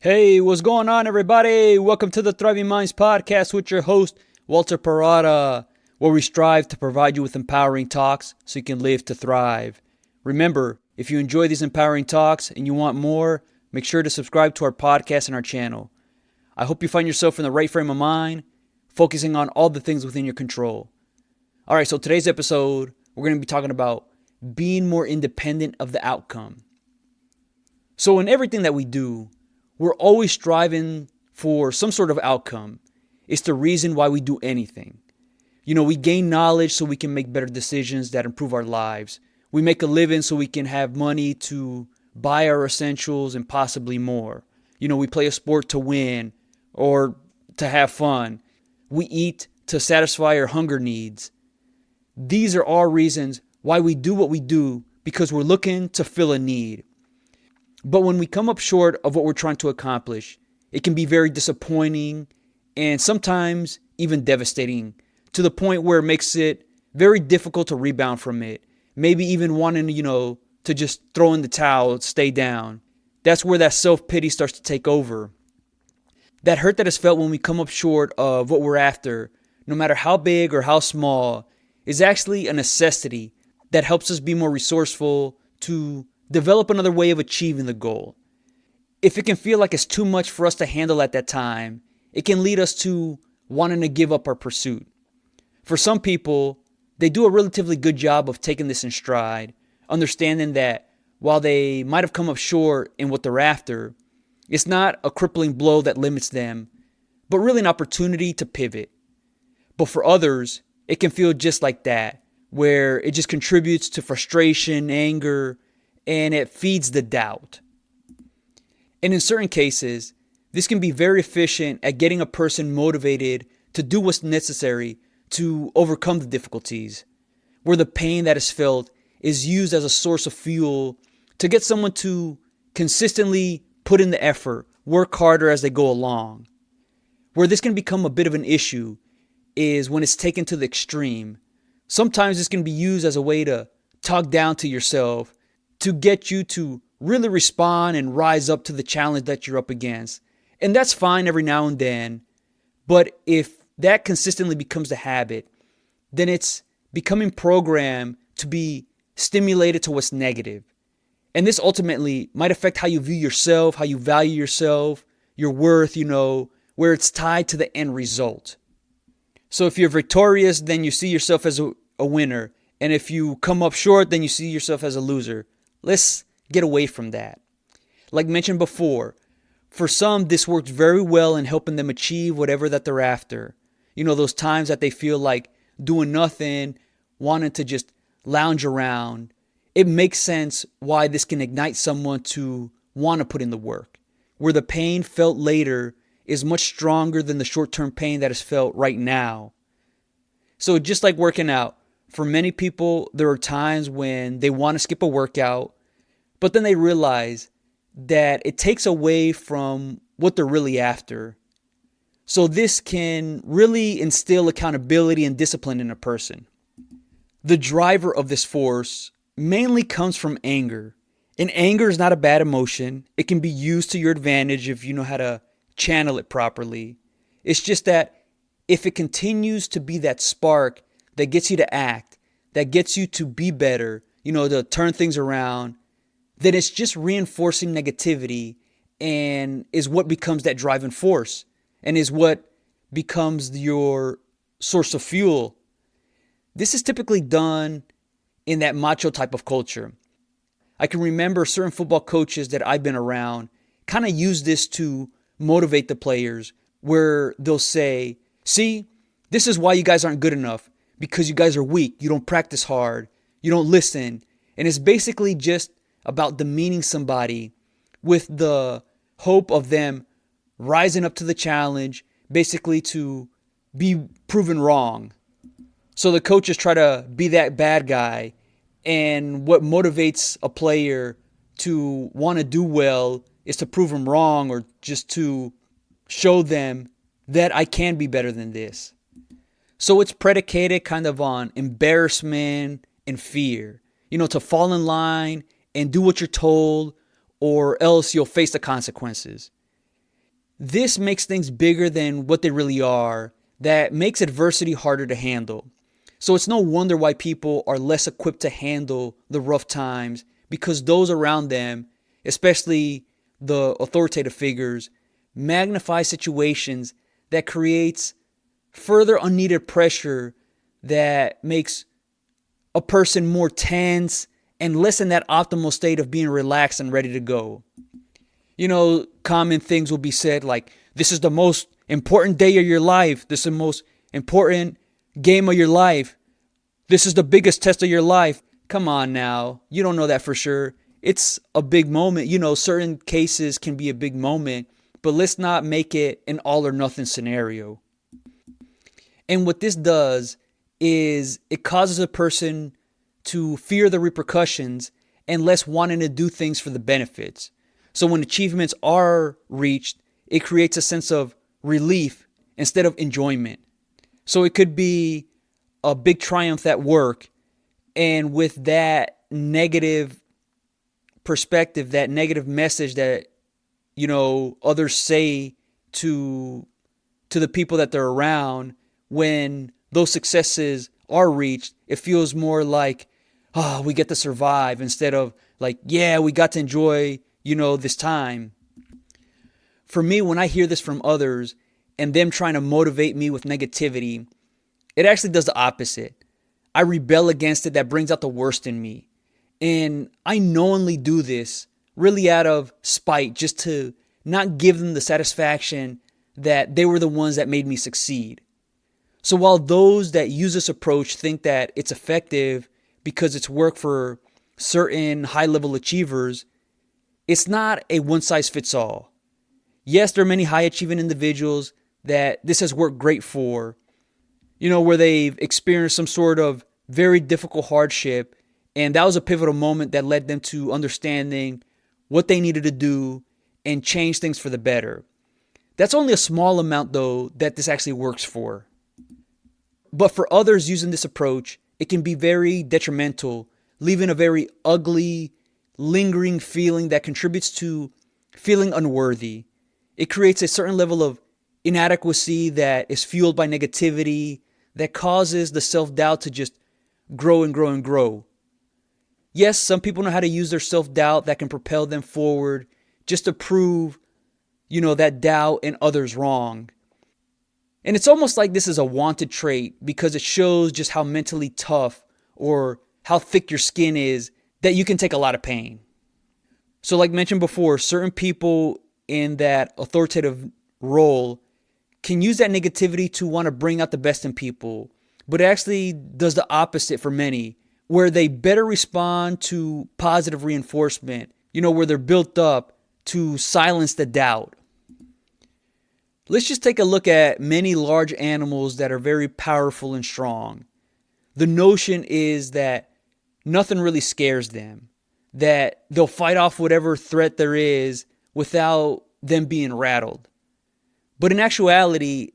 Hey, what's going on, everybody? Welcome to the Thriving Minds podcast with your host, Walter Parada, where we strive to provide you with empowering talks so you can live to thrive. Remember, if you enjoy these empowering talks and you want more, make sure to subscribe to our podcast and our channel. I hope you find yourself in the right frame of mind, focusing on all the things within your control. All right, so today's episode, we're going to be talking about being more independent of the outcome. So in everything that we do, we're always striving for some sort of outcome. It's the reason why we do anything. We gain knowledge so we can make better decisions that improve our lives. We make a living so we can have money to buy our essentials and possibly more. We play a sport to win or to have fun. We eat to satisfy our hunger needs. These are all reasons why we do what we do, because we're looking to fill a need. But when we come up short of what we're trying to accomplish, it can be very disappointing and sometimes even devastating, to the point where it makes it very difficult to rebound from it. Maybe even wanting, to just throw in the towel, stay down. That's where that self-pity starts to take over. That hurt that is felt when we come up short of what we're after, no matter how big or how small, is actually a necessity that helps us be more resourceful to develop another way of achieving the goal. If it can feel like it's too much for us to handle at that time, it can lead us to wanting to give up our pursuit. For some people, they do a relatively good job of taking this in stride, understanding that while they might have come up short in what they're after, it's not a crippling blow that limits them, but really an opportunity to pivot. But for others, it can feel just like that, where it just contributes to frustration, anger, and it feeds the doubt. And in certain cases, this can be very efficient at getting a person motivated to do what's necessary to overcome the difficulties, where the pain that is felt is used as a source of fuel to get someone to consistently put in the effort, work harder as they go along. Where this can become a bit of an issue is when it's taken to the extreme. Sometimes this can be used as a way to talk down to yourself, to get you to really respond and rise up to the challenge that you're up against. And that's fine every now and then. But if that consistently becomes the habit, then it's becoming programmed to be stimulated to what's negative. And this ultimately might affect how you view yourself, how you value yourself, your worth, where it's tied to the end result. So if you're victorious, then you see yourself as a winner. And if you come up short, then you see yourself as a loser. Let's get away from that. Like mentioned before, for some, this works very well in helping them achieve whatever that they're after. Those times that they feel like doing nothing, wanting to just lounge around. It makes sense why this can ignite someone to want to put in the work, where the pain felt later is much stronger than the short-term pain that is felt right now. So just like working out, for many people, there are times when they want to skip a workout, but then they realize that it takes away from what they're really after. So this can really instill accountability and discipline in a person. The driver of this force mainly comes from anger. And anger is not a bad emotion. It can be used to your advantage if you know how to channel it properly. It's just that if it continues to be that spark that gets you to act, that gets you to be better, to turn things around, then it's just reinforcing negativity and is what becomes that driving force and is what becomes your source of fuel. This is typically done in that macho type of culture. I can remember certain football coaches that I've been around kind of use this to motivate the players, where they'll say, see, this is why you guys aren't good enough, because you guys are weak. You don't practice hard. You don't listen. And it's basically just about demeaning somebody with the hope of them rising up to the challenge, basically to be proven wrong. So the coaches try to be that bad guy. And what motivates a player to want to do well is to prove them wrong, or just to show them that I can be better than this. So it's predicated kind of on embarrassment and fear, to fall in line and do what you're told, or else you'll face the consequences. This makes things bigger than what they really are, that makes adversity harder to handle. So it's no wonder why people are less equipped to handle the rough times, because those around them, especially the authoritative figures, magnify situations that creates further unneeded pressure that makes a person more tense and less in that optimal state of being relaxed and ready to go. Common things will be said like, this is the most important day of your life. This is the most important game of your life. This is the biggest test of your life. Come on now. You don't know that for sure. It's a big moment. Certain cases can be a big moment, but let's not make it an all or nothing scenario. And what this does is it causes a person to fear the repercussions and less wanting to do things for the benefits. So when achievements are reached, it creates a sense of relief instead of enjoyment. So it could be a big triumph at work, and with that negative perspective, that negative message that others say to the people that they're around, when those successes are reached, it feels more like, oh, we get to survive, instead of like, yeah, we got to enjoy this time. For me, when I hear this from others and them trying to motivate me with negativity, it actually does the opposite. I rebel against it. That brings out the worst in me. And I knowingly do this really out of spite, just to not give them the satisfaction that they were the ones that made me succeed. So while those that use this approach think that it's effective because it's worked for certain high-level achievers, it's not a one-size-fits-all. Yes, there are many high-achieving individuals that this has worked great for, where they've experienced some sort of very difficult hardship, and that was a pivotal moment that led them to understanding what they needed to do and change things for the better. That's only a small amount, though, that this actually works for. But for others using this approach, it can be very detrimental, leaving a very ugly, lingering feeling that contributes to feeling unworthy. It creates a certain level of inadequacy that is fueled by negativity, that causes the self-doubt to just grow and grow and grow. Yes, some people know how to use their self-doubt that can propel them forward just to prove, that doubt and others wrong. And it's almost like this is a wanted trait, because it shows just how mentally tough or how thick your skin is, that you can take a lot of pain. So like mentioned before, certain people in that authoritative role can use that negativity to want to bring out the best in people, but it actually does the opposite for many, where they better respond to positive reinforcement, where they're built up to silence the doubt. Let's just take a look at many large animals that are very powerful and strong. The notion is that nothing really scares them, that they'll fight off whatever threat there is without them being rattled. But in actuality,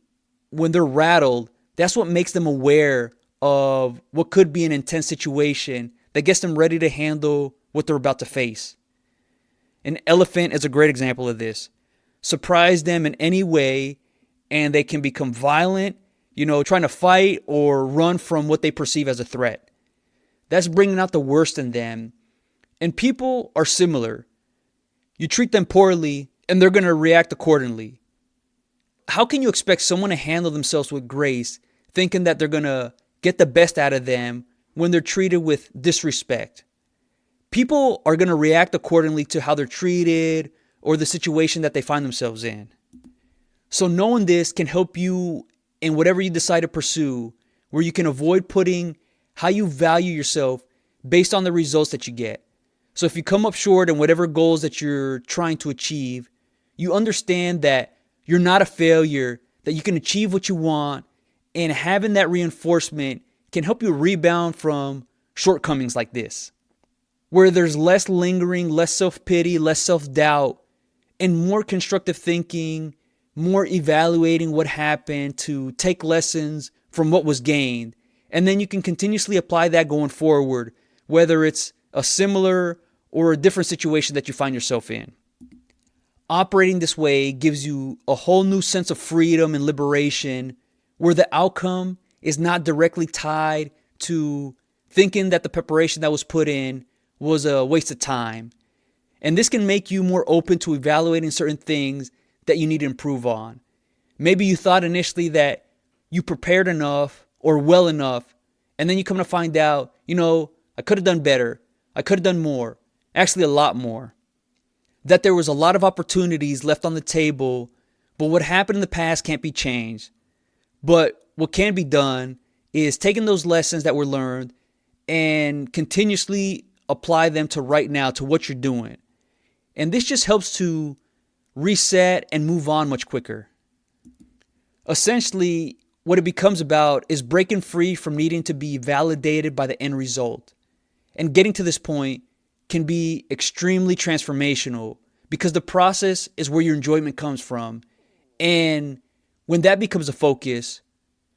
when they're rattled, that's what makes them aware of what could be an intense situation that gets them ready to handle what they're about to face. An elephant is a great example of this. Surprise them in any way, and they can become violent, trying to fight or run from what they perceive as a threat. That's bringing out the worst in them. And people are similar. You treat them poorly, and they're going to react accordingly. How can you expect someone to handle themselves with grace, thinking that they're going to get the best out of them when they're treated with disrespect? People are going to react accordingly to how they're treated or the situation that they find themselves in. So knowing this can help you in whatever you decide to pursue, where you can avoid putting how you value yourself based on the results that you get. So if you come up short in whatever goals that you're trying to achieve, you understand that you're not a failure, that you can achieve what you want, and having that reinforcement can help you rebound from shortcomings like this, where there's less lingering, less self-pity, less self-doubt, and more constructive thinking, more evaluating what happened to take lessons from what was gained. And then you can continuously apply that going forward, whether it's a similar or a different situation that you find yourself in. Operating this way gives you a whole new sense of freedom and liberation where the outcome is not directly tied to thinking that the preparation that was put in was a waste of time. And this can make you more open to evaluating certain things that you need to improve on. Maybe you thought initially that you prepared enough or well enough, and then you come to find out, I could have done better. I could have done more. Actually, a lot more. That there was a lot of opportunities left on the table, but what happened in the past can't be changed. But what can be done is taking those lessons that were learned and continuously apply them to right now, to what you're doing. And this just helps to reset and move on much quicker. Essentially, what it becomes about is breaking free from needing to be validated by the end result. And getting to this point can be extremely transformational because the process is where your enjoyment comes from. And when that becomes a focus,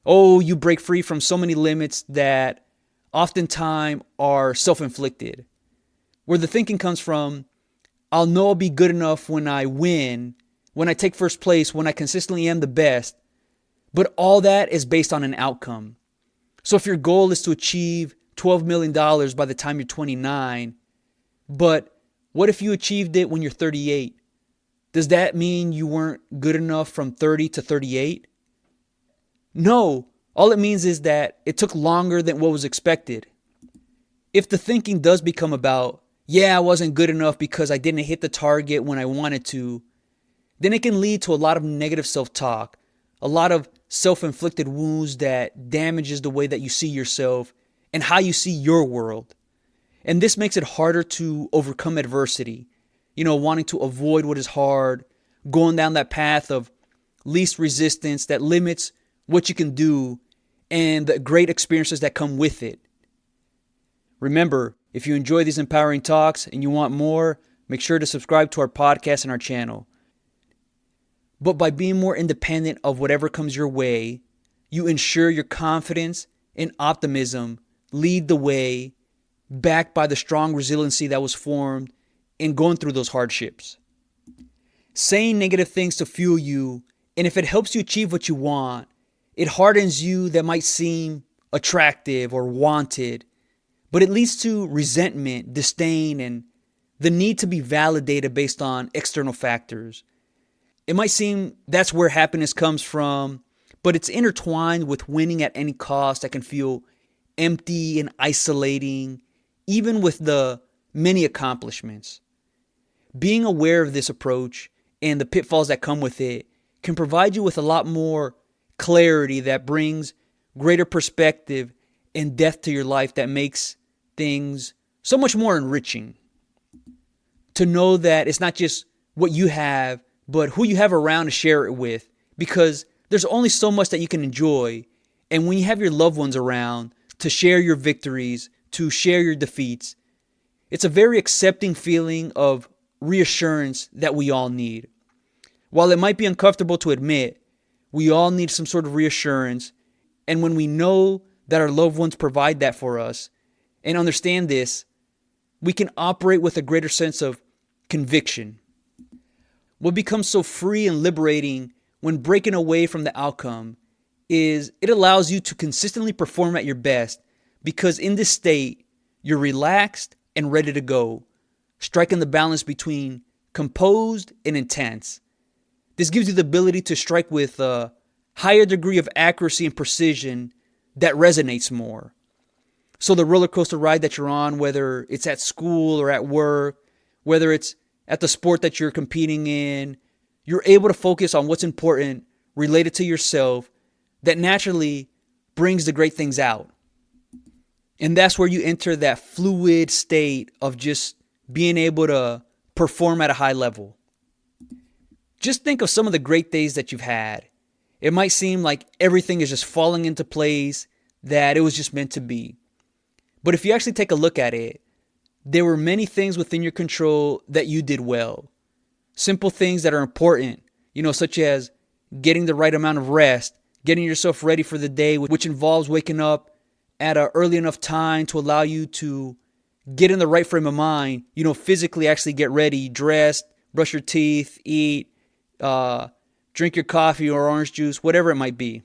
you break free from so many limits that oftentimes are self-inflicted. Where the thinking comes from, I'll know I'll be good enough when I win, when I take first place, when I consistently am the best. But all that is based on an outcome. So if your goal is to achieve $12 million by the time you're 29, but what if you achieved it when you're 38? Does that mean you weren't good enough from 30 to 38? No, all it means is that it took longer than what was expected. If the thinking does become about, I wasn't good enough because I didn't hit the target when I wanted to, then it can lead to a lot of negative self-talk, a lot of self-inflicted wounds that damages the way that you see yourself and how you see your world. And this makes it harder to overcome adversity, wanting to avoid what is hard, going down that path of least resistance that limits what you can do and the great experiences that come with it. Remember, if you enjoy these empowering talks and you want more, make sure to subscribe to our podcast and our channel. But by being more independent of whatever comes your way, you ensure your confidence and optimism lead the way, backed by the strong resiliency that was formed in going through those hardships. Saying negative things to fuel you, and if it helps you achieve what you want, it hardens you that might seem attractive or wanted, but it leads to resentment, disdain, and the need to be validated based on external factors. It might seem that's where happiness comes from, but it's intertwined with winning at any cost that can feel empty and isolating, even with the many accomplishments. Being aware of this approach and the pitfalls that come with it can provide you with a lot more clarity that brings greater perspective and depth to your life that makes things so much more enriching. To know that it's not just what you have, but who you have around to share it with, because there's only so much that you can enjoy. And when you have your loved ones around to share your victories, to share your defeats, it's a very accepting feeling of reassurance that we all need. While it might be uncomfortable to admit, we all need some sort of reassurance. And when we know that our loved ones provide that for us and understand this, we can operate with a greater sense of conviction. What becomes so free and liberating when breaking away from the outcome is it allows you to consistently perform at your best, because in this state, you're relaxed and ready to go, striking the balance between composed and intense. This gives you the ability to strike with a higher degree of accuracy and precision that resonates more. So the roller coaster ride that you're on, whether it's at school or at work, whether it's at the sport that you're competing in, you're able to focus on what's important related to yourself that naturally brings the great things out. And that's where you enter that fluid state of just being able to perform at a high level. Just think of some of the great days that you've had. It might seem like everything is just falling into place, that it was just meant to be. But if you actually take a look at it, there were many things within your control that you did well. Simple things that are important, such as getting the right amount of rest, getting yourself ready for the day, which involves waking up at an early enough time to allow you to get in the right frame of mind, physically actually get ready, dressed, brush your teeth, eat, drink your coffee or orange juice, whatever it might be.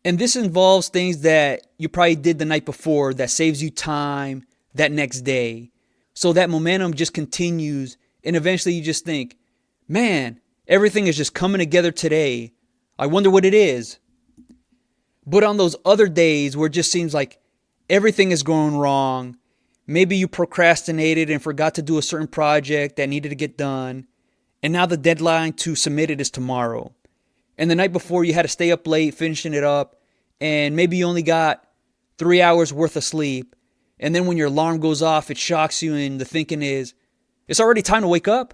And this involves things that you probably did the night before that saves you time that next day. So that momentum just continues, and eventually you just think, man, everything is just coming together today. I wonder what it is. But on those other days where it just seems like everything is going wrong, maybe you procrastinated and forgot to do a certain project that needed to get done, and now the deadline to submit it is tomorrow. And the night before you had to stay up late finishing it up, and maybe you only got 3 hours worth of sleep. And then when your alarm goes off, it shocks you, and the thinking is, it's already time to wake up.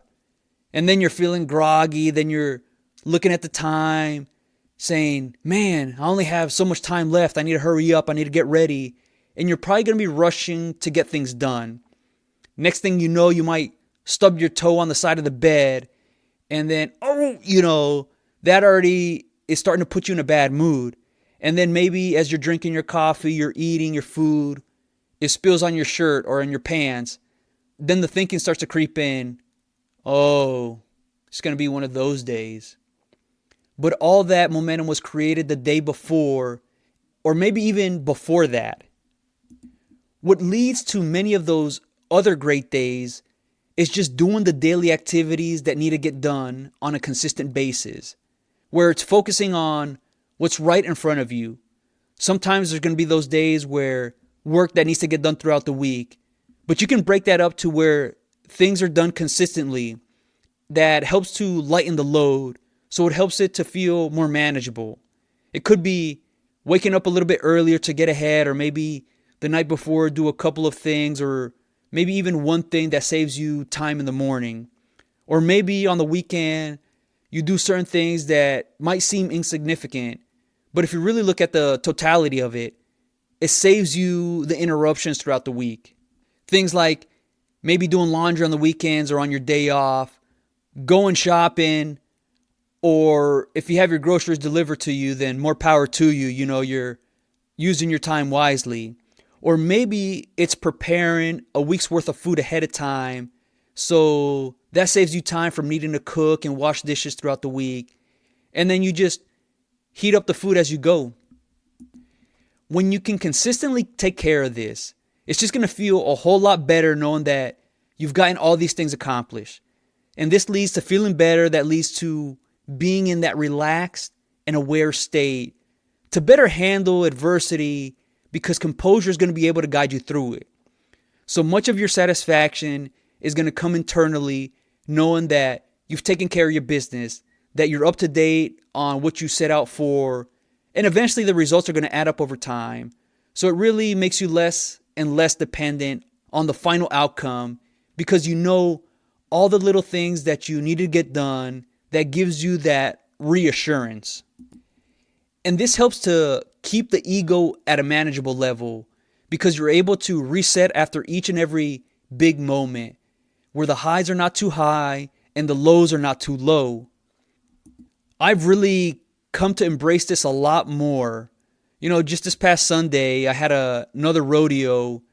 And then you're feeling groggy, then you're looking at the time, saying, man, I only have so much time left. I need to hurry up. I need to get ready. And you're probably going to be rushing to get things done. Next thing you know, you might stub your toe on the side of the bed. And then, that already is starting to put you in a bad mood. And then maybe as you're drinking your coffee, you're eating your food, it spills on your shirt or in your pants. Then the thinking starts to creep in. Oh, it's going to be one of those days. But all that momentum was created the day before, or maybe even before that. What leads to many of those other great days is just doing the daily activities that need to get done on a consistent basis, where it's focusing on what's right in front of you. Sometimes there's going to be those days where work that needs to get done throughout the week, but you can break that up to where things are done consistently that helps to lighten the load, so it helps it to feel more manageable. It could be waking up a little bit earlier to get ahead, or maybe the night before do a couple of things, or maybe even one thing that saves you time in the morning. Or maybe on the weekend, you do certain things that might seem insignificant, but if you really look at the totality of it, it saves you the interruptions throughout the week. Things like maybe doing laundry on the weekends or on your day off, going shopping, or if you have your groceries delivered to you, then more power to you. You're using your time wisely. Or maybe it's preparing a week's worth of food ahead of time, so that saves you time from needing to cook and wash dishes throughout the week. And then you just heat up the food as you go. When you can consistently take care of this, it's just going to feel a whole lot better knowing that you've gotten all these things accomplished. And this leads to feeling better, that leads to being in that relaxed and aware state to better handle adversity, because composure is going to be able to guide you through it. So much of your satisfaction is going to come internally, knowing that you've taken care of your business, that you're up to date on what you set out for, and eventually the results are going to add up over time. So it really makes you less and less dependent on the final outcome, because you know all the little things that you need to get done that gives you that reassurance. And this helps to keep the ego at a manageable level, because you're able to reset after each and every big moment, where the highs are not too high and the lows are not too low. I've really come to embrace this a lot more. Just this past Sunday, I had another rodeo,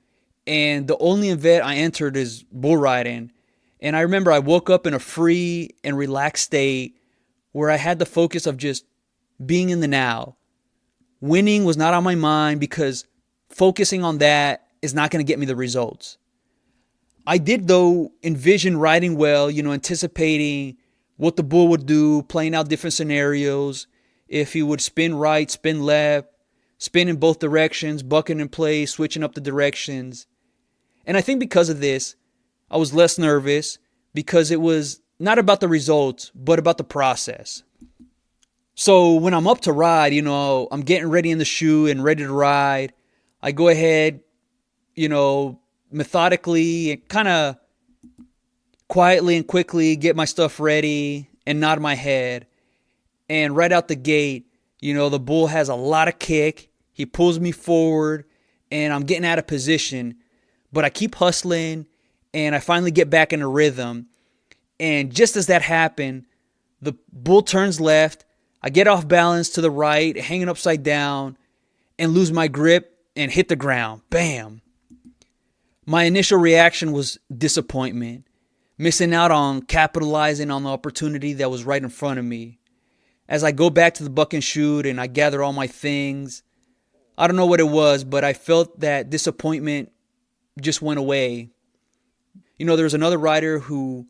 and the only event I entered is bull riding. And I remember I woke up in a free and relaxed state where I had the focus of just being in the now. Winning was not on my mind, because focusing on that is not going to get me the results. I did, though, envision riding well, anticipating what the bull would do, playing out different scenarios. If he would spin right, spin left, spin in both directions, bucking in place, switching up the directions. And I think because of this, I was less nervous, because it was not about the results, but about the process. So when I'm up to ride, I'm getting ready in the shoe and ready to ride. I go ahead, methodically and kind of quietly and quickly get my stuff ready and nod my head. And right out the gate, the bull has a lot of kick. He pulls me forward and I'm getting out of position, but I keep hustling and I finally get back in a rhythm. And just as that happened, the bull turns left. I get off balance to the right, hanging upside down, and lose my grip and hit the ground. Bam. My initial reaction was disappointment, missing out on capitalizing on the opportunity that was right in front of me. As I go back to the buck and shoot and I gather all my things, I don't know what it was, but I felt that disappointment just went away. There was another rider who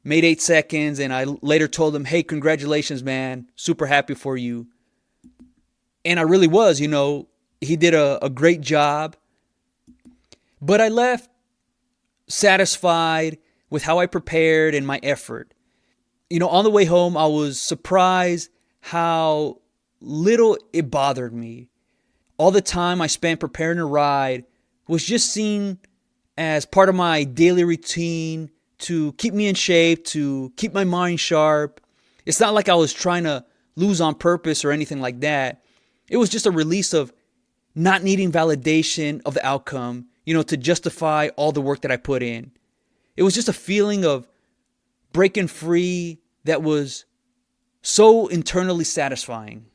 made 8 seconds, and I later told him, hey, congratulations, man. Super happy for you. And I really was, he did a great job. But I left satisfied with how I prepared and my effort. On the way home, I was surprised how little it bothered me. All the time I spent preparing a ride was just seen as part of my daily routine to keep me in shape, to keep my mind sharp. It's not like I was trying to lose on purpose or anything like that. It was just a release of not needing validation of the outcome, to justify all the work that I put in. It was just a feeling of breaking free that was so internally satisfying.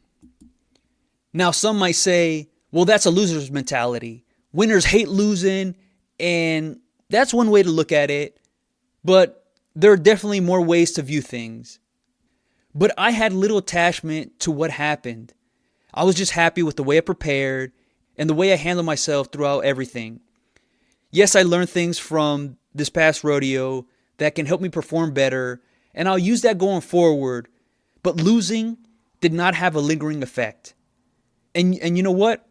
Now, some might say, well, that's a loser's mentality. Winners hate losing, and that's one way to look at it. But there are definitely more ways to view things. But I had little attachment to what happened. I was just happy with the way I prepared and the way I handled myself throughout everything. Yes, I learned things from this past rodeo that can help me perform better, and I'll use that going forward. But losing did not have a lingering effect. And you know what?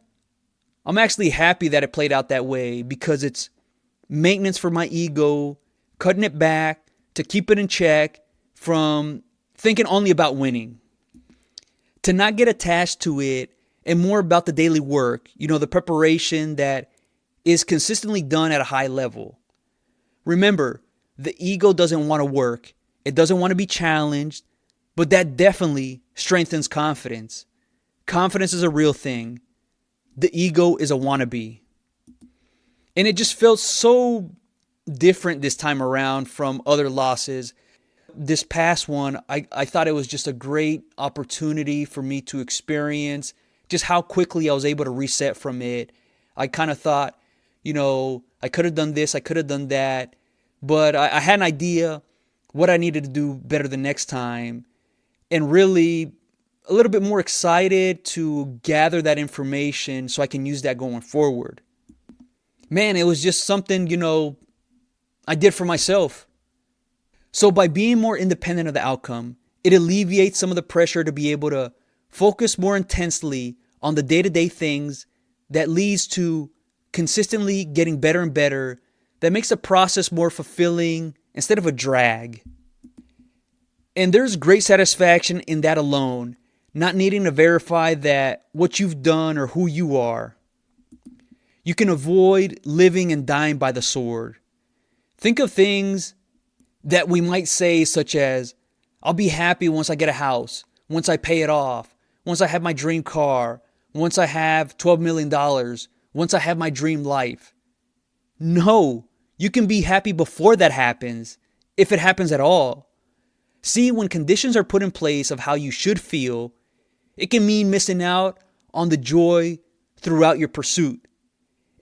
I'm actually happy that it played out that way, because it's maintenance for my ego, cutting it back to keep it in check from thinking only about winning. To not get attached to it and more about the daily work, the preparation that is consistently done at a high level. Remember, the ego doesn't want to work. It doesn't want to be challenged, but that definitely strengthens confidence. Confidence is a real thing. The ego is a wannabe. And it just felt so different this time around from other losses. This past one, I thought it was just a great opportunity for me to experience just how quickly I was able to reset from it. I kind of thought, I could have done this, I could have done that, but I had an idea what I needed to do better the next time, and really a little bit more excited to gather that information so I can use that going forward. Man, it was just something, I did for myself. So by being more independent of the outcome, it alleviates some of the pressure to be able to focus more intensely on the day-to-day things that leads to consistently getting better and better, that makes the process more fulfilling instead of a drag. And there's great satisfaction in that alone, not needing to verify that what you've done or who you are. You can avoid living and dying by the sword. Think of things that we might say, such as, I'll be happy once I get a house, once I pay it off, once I have my dream car, once I have $12 million, once I have my dream life. No, you can be happy before that happens, if it happens at all. See, when conditions are put in place of how you should feel, it can mean missing out on the joy throughout your pursuit.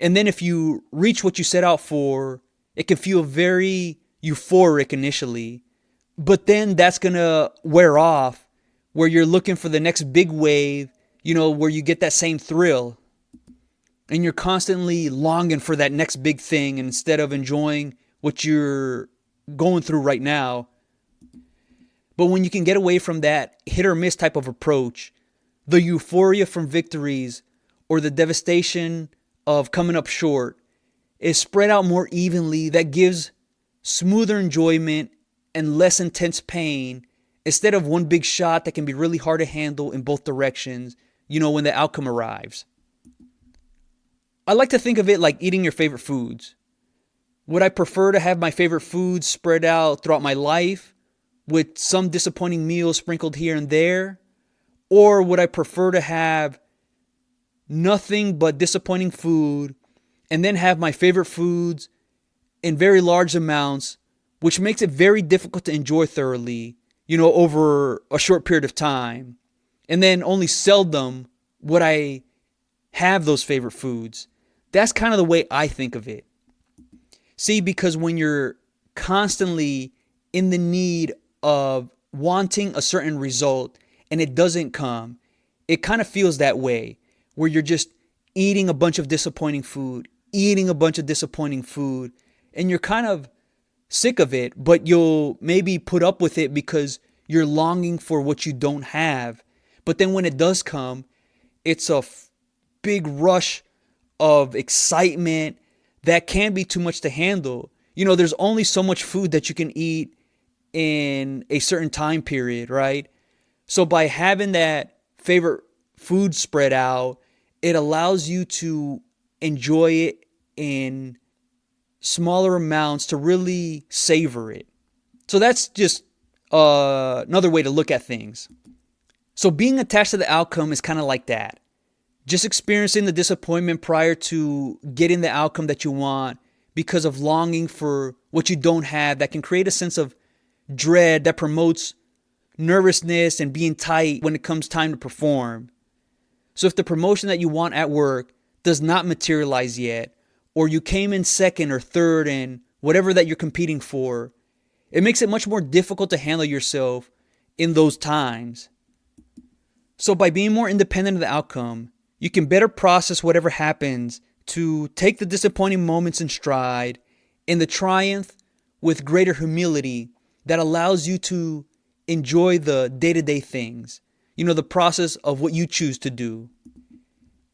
And then if you reach what you set out for, it can feel very euphoric initially, but then that's going to wear off, where you're looking for the next big wave, where you get that same thrill. And you're constantly longing for that next big thing instead of enjoying what you're going through right now. But when you can get away from that hit or miss type of approach, the euphoria from victories or the devastation of coming up short is spread out more evenly. That gives smoother enjoyment and less intense pain, instead of one big shot that can be really hard to handle in both directions, when the outcome arrives. I like to think of it like eating your favorite foods. Would I prefer to have my favorite foods spread out throughout my life with some disappointing meals sprinkled here and there? Or would I prefer to have nothing but disappointing food and then have my favorite foods in very large amounts, which makes it very difficult to enjoy thoroughly, over a short period of time? And then only seldom would I have those favorite foods. That's kind of the way I think of it. See, because when you're constantly in the need of wanting a certain result and it doesn't come, it kind of feels that way where you're just eating a bunch of disappointing food, and you're kind of sick of it, but you'll maybe put up with it because you're longing for what you don't have. But then when it does come, it's a big rush of excitement that can be too much to handle. There's only so much food that you can eat in a certain time period, right? So by having that favorite food spread out, it allows you to enjoy it in smaller amounts to really savor it. So that's just another way to look at things. So being attached to the outcome is kind of like that. Just experiencing the disappointment prior to getting the outcome that you want because of longing for what you don't have, that can create a sense of dread that promotes nervousness and being tight when it comes time to perform. So if the promotion that you want at work does not materialize yet, or you came in second or third in whatever that you're competing for, it makes it much more difficult to handle yourself in those times. So by being more independent of the outcome, you can better process whatever happens to take the disappointing moments in stride and the triumph with greater humility that allows you to enjoy the day-to-day things, the process of what you choose to do.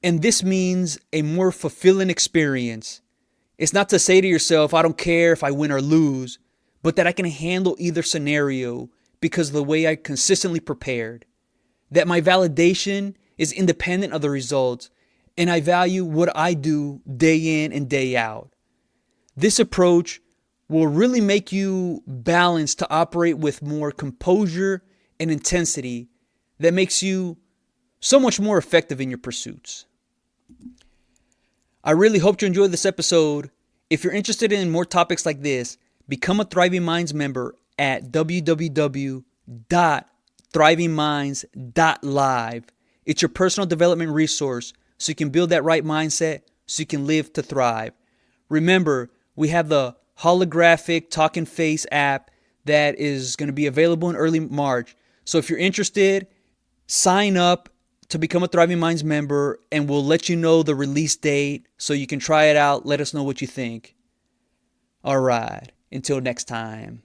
And this means a more fulfilling experience. It's not to say to yourself, I don't care if I win or lose, but that I can handle either scenario because of the way I consistently prepared. That my validation is independent of the results, and I value what I do day in and day out. This approach will really make you balanced to operate with more composure and intensity that makes you so much more effective in your pursuits. I really hope you enjoyed this episode. If you're interested in more topics like this, become a Thriving Minds member at www.thrivingminds.live. It's your personal development resource so you can build that right mindset so you can live to thrive. Remember, we have the holographic Talking Face app that is going to be available in early March. So if you're interested, sign up to become a Thriving Minds member and we'll let you know the release date so you can try it out. Let us know what you think. All right. Until next time.